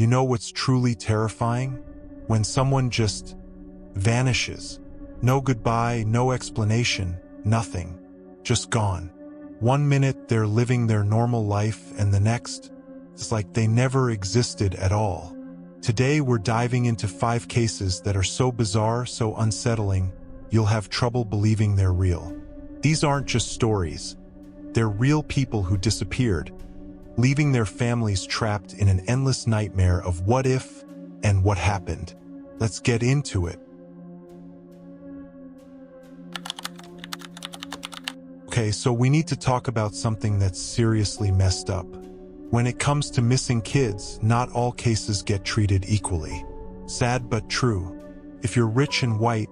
You know what's truly terrifying? When someone just vanishes. No goodbye, no explanation, nothing. Just gone. 1 minute they're living their normal life and the next, it's like they never existed at all. Today we're diving into 5 cases that are so bizarre, so unsettling, you'll have trouble believing they're real. These aren't just stories. They're real people who disappeared, leaving their families trapped in an endless nightmare of what if and what happened. Let's get into it. Okay, so we need to talk about something that's seriously messed up. When it comes to missing kids, not all cases get treated equally. Sad but true. If you're rich and white,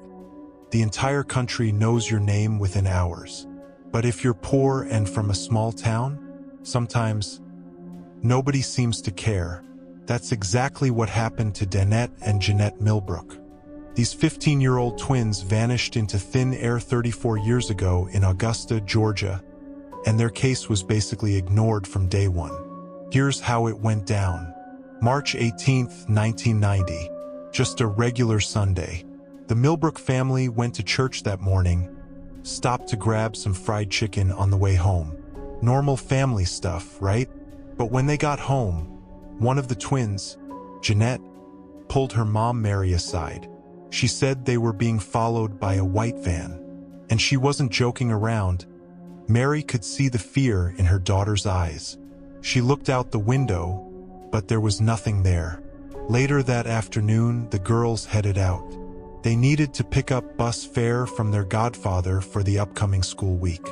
the entire country knows your name within hours. But if you're poor and from a small town, sometimes nobody seems to care. That's exactly what happened to Danette and Jeanette Millbrook. These 15-year-old twins vanished into thin air 34 years ago in Augusta, Georgia, and their case was basically ignored from day one. Here's how it went down. March 18, 1990. Just a regular Sunday. The Millbrook family went to church that morning, stopped to grab some fried chicken on the way home. Normal family stuff, right? But when they got home, one of the twins, Jeanette, pulled her mom Mary aside. She said they were being followed by a white van. And she wasn't joking around. Mary could see the fear in her daughter's eyes. She looked out the window, but there was nothing there. Later that afternoon, the girls headed out. They needed to pick up bus fare from their godfather for the upcoming school week.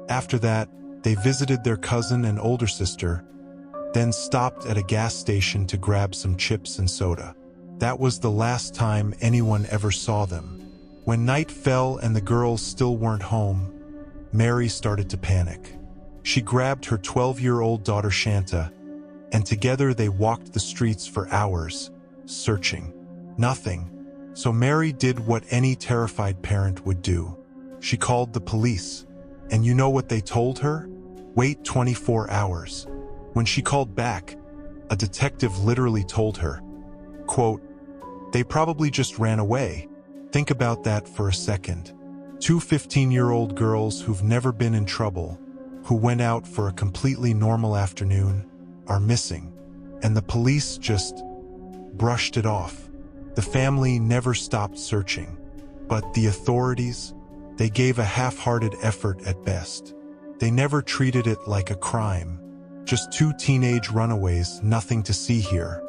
After that, they visited their cousin and older sister, then stopped at a gas station to grab some chips and soda. That was the last time anyone ever saw them. When night fell and the girls still weren't home, Mary started to panic. She grabbed her 12-year-old daughter Shanta, and together they walked the streets for hours, searching. Nothing. So Mary did what any terrified parent would do. She called the police. And you know what they told her? Wait 24 hours. When she called back, a detective literally told her, quote, "They probably just ran away." Think about that for a second. 2 15-year-old girls who've never been in trouble, who went out for a completely normal afternoon, are missing. And the police just brushed it off. The family never stopped searching. But the authorities, they gave a half-hearted effort at best. They never treated it like a crime. Just 2 teenage runaways, nothing to see here.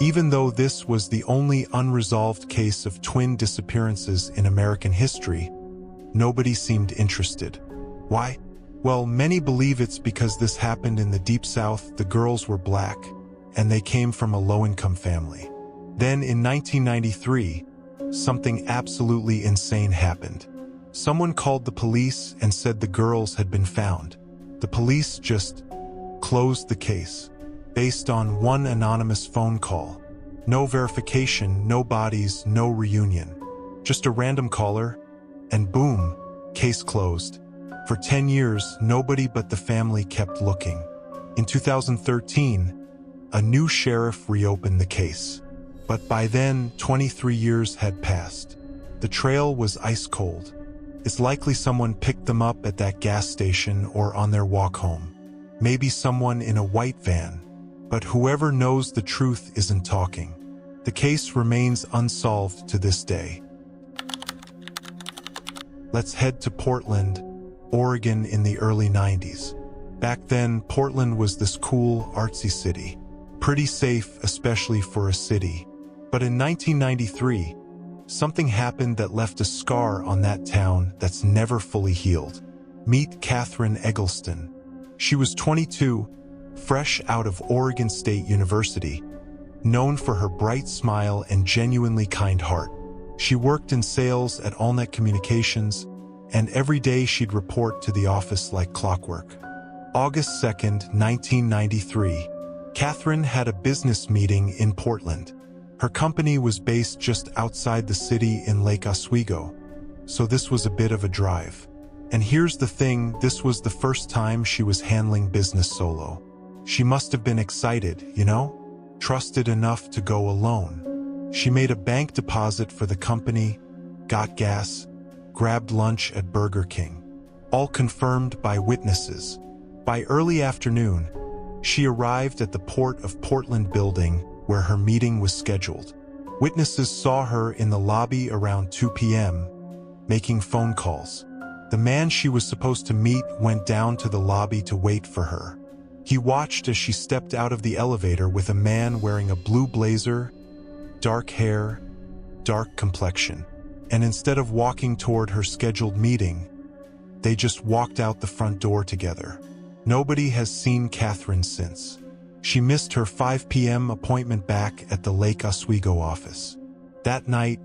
Even though this was the only unresolved case of twin disappearances in American history, nobody seemed interested. Why? Well, many believe it's because this happened in the Deep South. The girls were black, and they came from a low-income family. Then in 1993, something absolutely insane happened. Someone called the police and said the girls had been found. The police just closed the case, based on one anonymous phone call. No verification, no bodies, no reunion. Just a random caller, and boom, case closed. For 10 years, nobody but the family kept looking. In 2013, a new sheriff reopened the case. But by then, 23 years had passed. The trail was ice cold. It's likely someone picked them up at that gas station or on their walk home. Maybe someone in a white van. But whoever knows the truth isn't talking. The case remains unsolved to this day. Let's head to Portland, Oregon in the early 90s. Back then, Portland was this cool, artsy city. Pretty safe, especially for a city. But in 1993, something happened that left a scar on that town that's never fully healed. Meet Catherine Eggleston. She was 22, fresh out of Oregon State University, known for her bright smile and genuinely kind heart. She worked in sales at Allnet Communications, and every day she'd report to the office like clockwork. August 2nd, 1993, Catherine had a business meeting in Portland. Her company was based just outside the city in Lake Oswego, so this was a bit of a drive. And here's the thing, this was the first time she was handling business solo. She must have been excited, you know? trusted enough to go alone. She made a bank deposit for the company, got gas, grabbed lunch at Burger King. All confirmed by witnesses. By early afternoon, she arrived at the Port of Portland building where her meeting was scheduled. Witnesses saw her in the lobby around 2 p.m., making phone calls. The man she was supposed to meet went down to the lobby to wait for her. He watched as she stepped out of the elevator with a man wearing a blue blazer, dark hair, dark complexion. And instead of walking toward her scheduled meeting, they just walked out the front door together. Nobody has seen Catherine since. She missed her 5 p.m. appointment back at the Lake Oswego office. That night,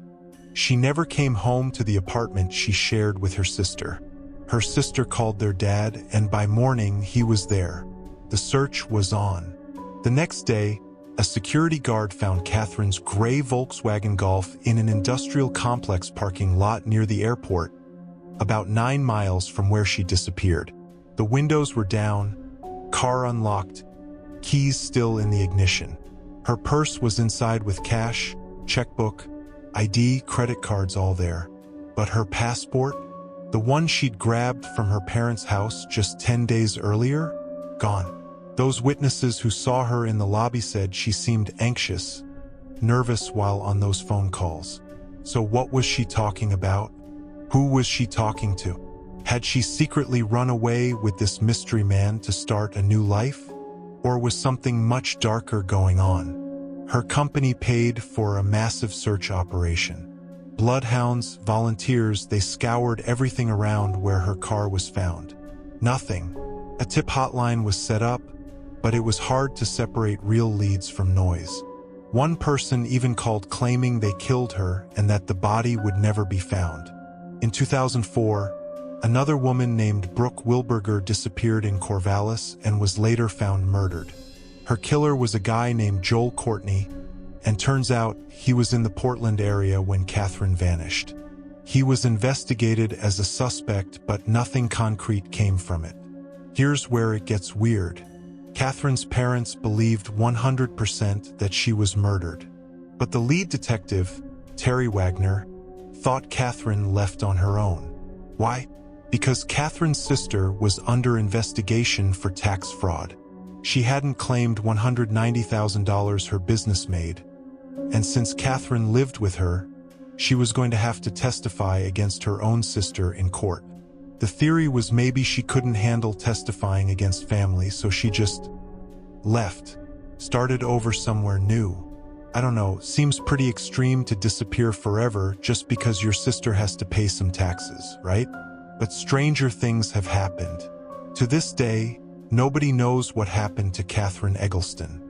she never came home to the apartment she shared with her sister. Her sister called their dad, and by morning he was there. The search was on. The next day, a security guard found Catherine's gray Volkswagen Golf in an industrial complex parking lot near the airport, about 9 miles from where she disappeared. The windows were down, car unlocked, keys still in the ignition. Her purse was inside with cash, checkbook, ID, credit cards all there. But her passport, the one she'd grabbed from her parents' house just 10 days earlier, gone. Those witnesses who saw her in the lobby said she seemed anxious, nervous while on those phone calls. So what was she talking about? Who was she talking to? Had she secretly run away with this mystery man to start a new life? Or was something much darker going on? Her company paid for a massive search operation. Bloodhounds, volunteers, they scoured everything around where her car was found. Nothing. A tip hotline was set up, but it was hard to separate real leads from noise. One person even called claiming they killed her and that the body would never be found. In 2004, another woman named Brooke Wilberger disappeared in Corvallis and was later found murdered. Her killer was a guy named Joel Courtney, and turns out he was in the Portland area when Catherine vanished. He was investigated as a suspect, but nothing concrete came from it. Here's where it gets weird. Catherine's parents believed 100% that she was murdered. But the lead detective, Terry Wagner, thought Catherine left on her own. Why? Because Catherine's sister was under investigation for tax fraud. She hadn't claimed $190,000 her business made, and since Catherine lived with her, she was going to have to testify against her own sister in court. The theory was maybe she couldn't handle testifying against family, so she just left, started over somewhere new. I don't know, seems pretty extreme to disappear forever just because your sister has to pay some taxes, right? But stranger things have happened. To this day, nobody knows what happened to Catherine Eggleston.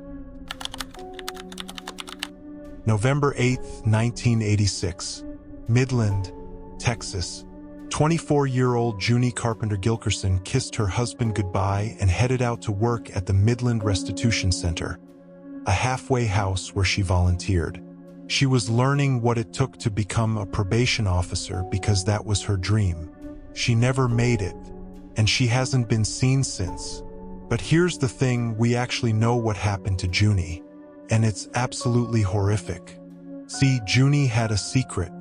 November 8, 1986, Midland, Texas. 24-year-old Junie Carpenter Gilkerson kissed her husband goodbye and headed out to work at the Midland Restitution Center, a halfway house where she volunteered. She was learning what it took to become a probation officer because that was her dream. She never made it, and she hasn't been seen since. But here's the thing, we actually know what happened to Junie, and it's absolutely horrific. See, Junie had a secret.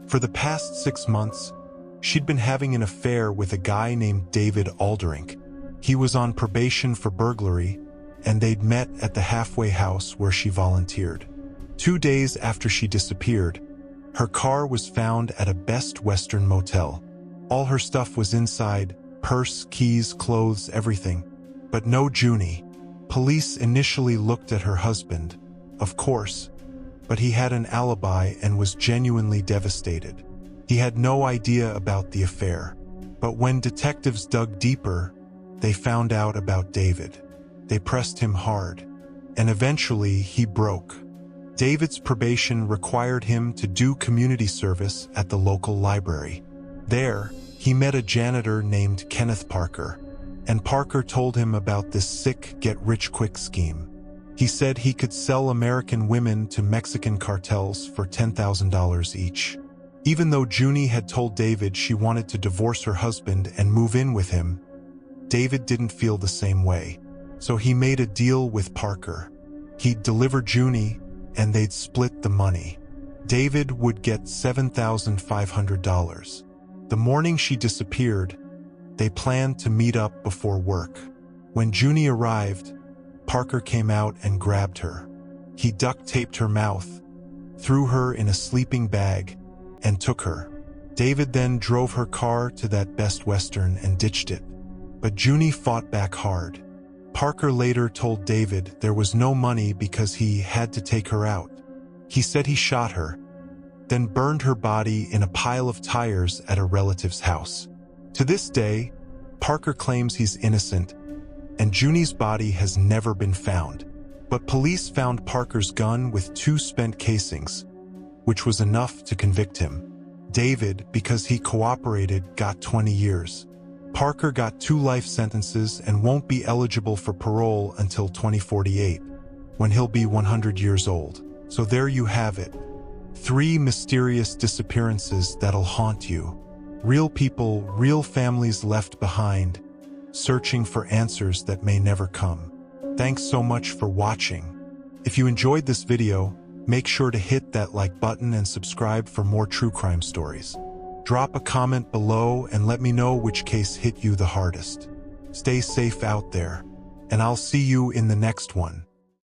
For the past 6 months, she'd been having an affair with a guy named David Alderink. He was on probation for burglary, and they'd met at the halfway house where she volunteered. 2 days after she disappeared, her car was found at a Best Western motel. All her stuff was inside, purse, keys, clothes, everything. But no Junie. Police initially looked at her husband, of course, but he had an alibi and was genuinely devastated. He had no idea about the affair. But when detectives dug deeper, they found out about David. They pressed him hard, and eventually he broke. David's probation required him to do community service at the local library. There, he met a janitor named Kenneth Parker, and Parker told him about this sick get-rich-quick scheme. He said he could sell American women to Mexican cartels for $10,000 each. Even though Junie had told David she wanted to divorce her husband and move in with him, David didn't feel the same way. So he made a deal with Parker. He'd deliver Junie, and they'd split the money. David would get $7,500. The morning she disappeared, they planned to meet up before work. When Junie arrived, Parker came out and grabbed her. He duct-taped her mouth, threw her in a sleeping bag, and took her. David then drove her car to that Best Western and ditched it. But Junie fought back hard. Parker later told David there was no money because he had to take her out. He said he shot her, then burned her body in a pile of tires at a relative's house. To this day, Parker claims he's innocent, and Junie's body has never been found. But police found Parker's gun with 2 spent casings, which was enough to convict him. David, because he cooperated, got 20 years. Parker got 2 life sentences and won't be eligible for parole until 2048, when he'll be 100 years old. So there you have it. 3 mysterious disappearances that'll haunt you. Real people, real families left behind, searching for answers that may never come. Thanks so much for watching. If you enjoyed this video, make sure to hit that like button and subscribe for more true crime stories. Drop a comment below and let me know which case hit you the hardest. Stay safe out there, and I'll see you in the next one.